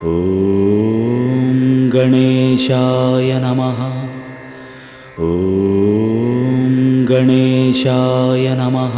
ఓం గణేశాయ నమః. ఓం గణేశాయ నమః.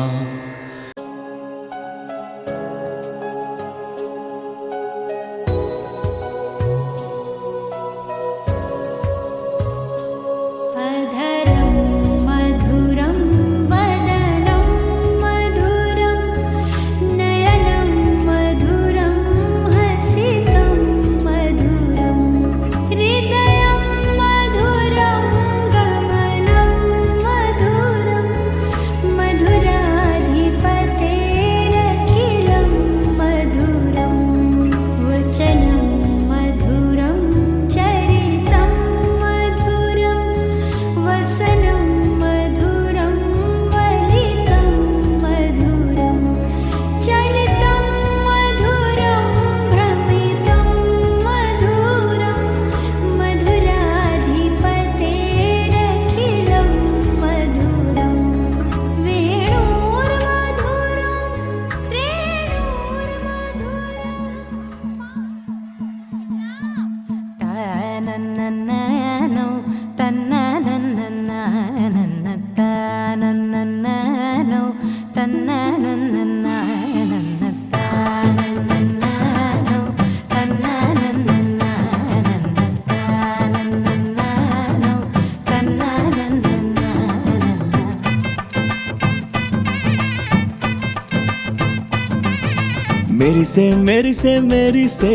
మెరిసే మెరిసే మెరిసే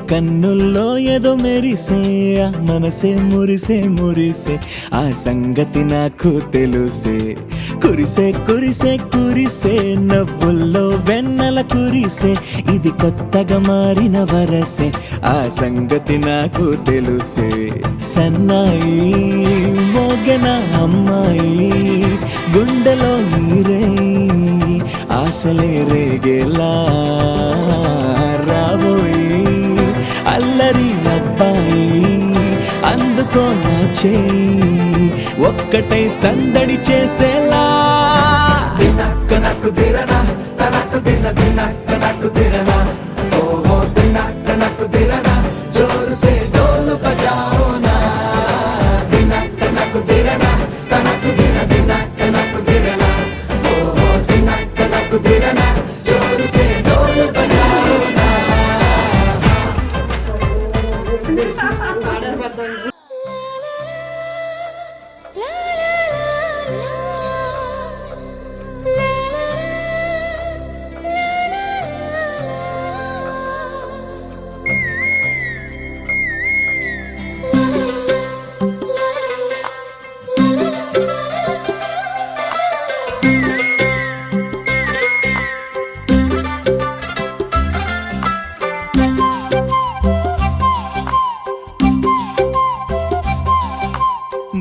కన్నుల్లో ఏదో మెరిసే మనసే మురిసే మురిసే ఆ సంగతి నాకు తెలుసే. కురిసే కురిసే కురిసే నవ్వుల్లో వెన్నెల కురిసే ఇది కొత్తగా మారిన వరసే ఆ సంగతి నాకు తెలుసే. సన్నాయి మోగన అమ్మాయి గుండెలో ఈరే ఆశలే రేగేలా రాబోయి అల్లరి అబ్బాయి అందుకో నా చేయి ఒక్కటై సందడి చేసేలా. దినక్క నక్కు దిరనా తనకు దిన దినక్క నక్కు దిరనా ఓహో దినక్క నక్కు దిరనా జోరు సే డోలు బజాओ నా. దినక్క నక్కు దిరనా తనకు దిన దినక్క నక్కు దిరనా ఓహో దినక్క నక్కు దిరనా జోరు సే డోలు బజాओ నా.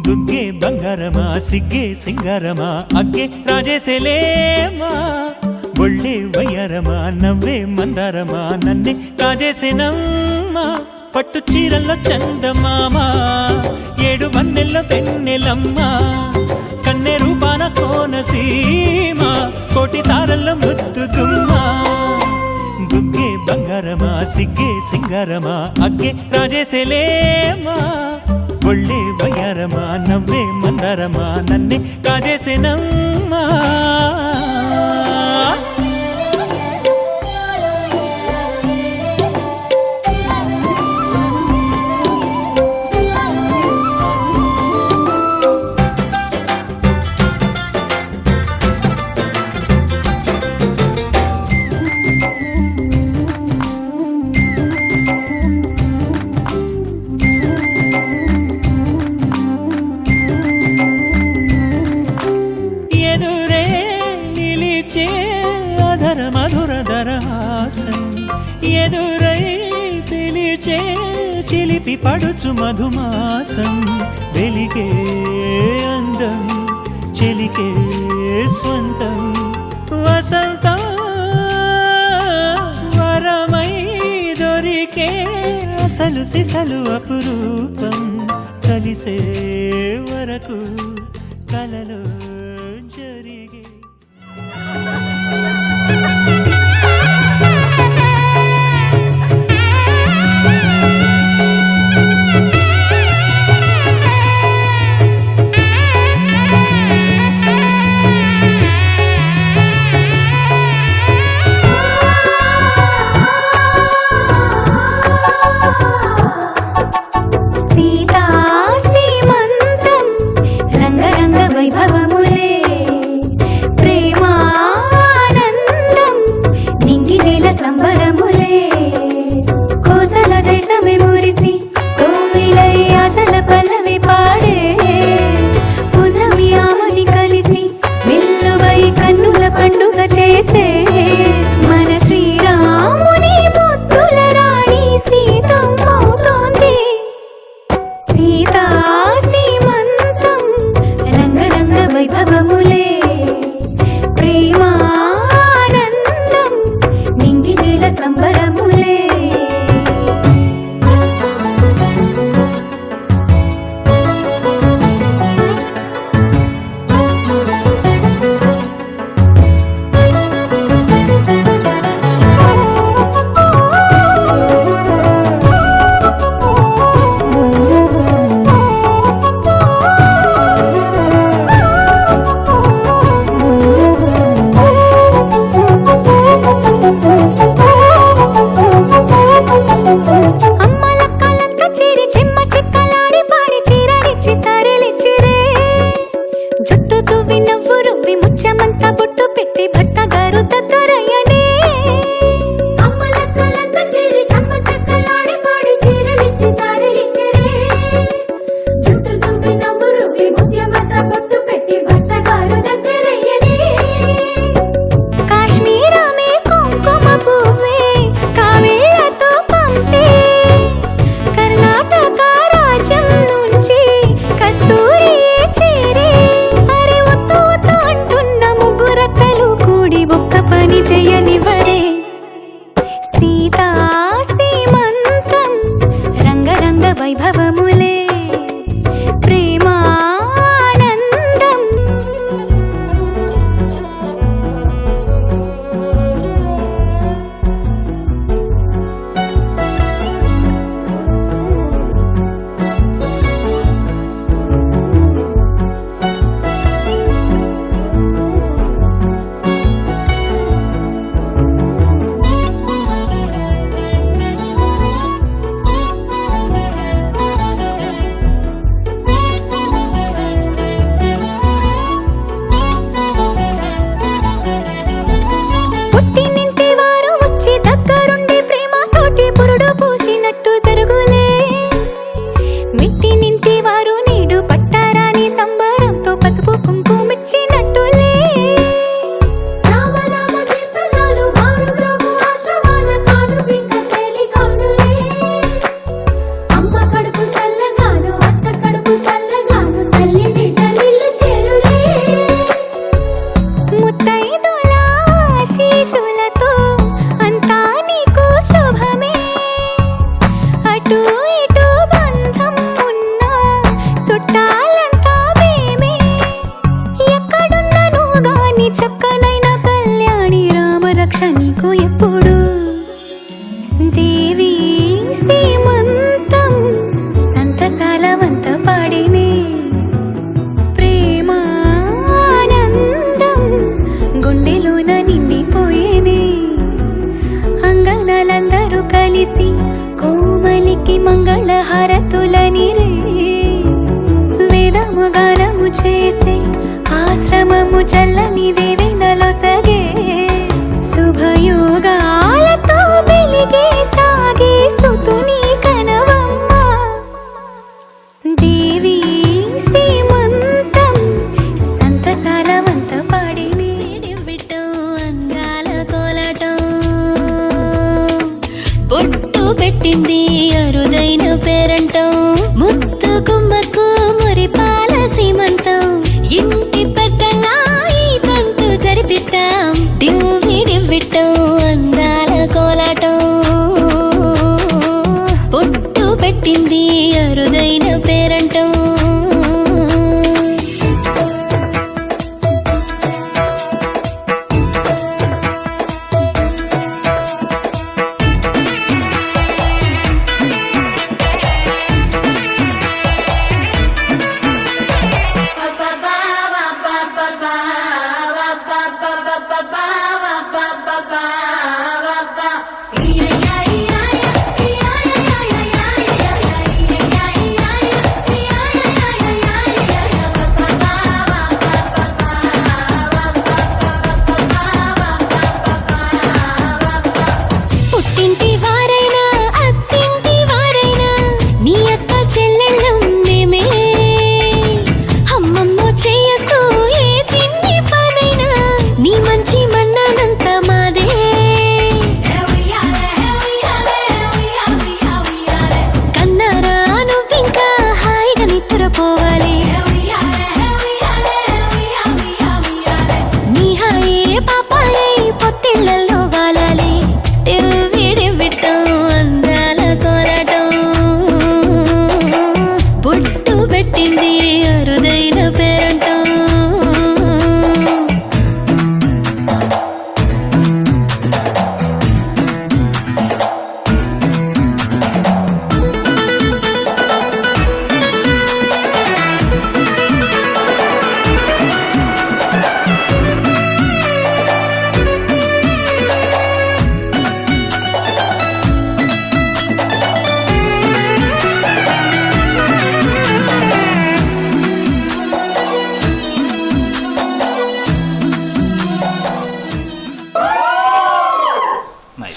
బుగ్గే బంగారమా సిగ్గే సింగారమా అగ్గే రాజేసేలేమా ఒళ్ళే వయ్యారమా నవ్వే మందారమా నన్నే కాజేసేనమ్మా. పట్టు చీరల్లో చందమామా ఏడు వన్నెల్లో వెన్నెలమ్మా కన్నె రూపాన కోనసీమ కోటి తారల్లో ముద్దుగుమ్మా. బుగ్గే బంగారమా సిగ్గే సింగారమా అగ్గే రాజేసేలేమా ఒళ్ళే వయ్యారమా నవ్వే మందారమా నన్నే కాజేసేనమ్మా. ఎదురై పిలిచే చిలిపి పడుచు మధుమాసం వెలిగే అందం చెలికే స్వంతం వసంతం వరమై దొరికే అసలు సిసలు అపురూపం కలిసే వరకు కలలో జరిగే. దేవికి మంగళ హారతులని రే వేదము గానము చేసే ఆశ్రమము చల్లని దేవెనలో సగే శుభయోగాలతో వెలిగే సాగే సుతుని కనవమ్మ దేవి సీమంతం సంతసాల వంత పాడిని విట్టం అందాల కోలాటం బొట్టు పెట్టింది అరుదైన పేరంటం ముత్తు కుమ్మకు మురిపాల సీమంతం ఇంటి పెద్దలా ఈ తంతు జరిపిద్దాం డివ్విడివ్విట్టం అందాల కోలాటం బొట్టు పెట్టింది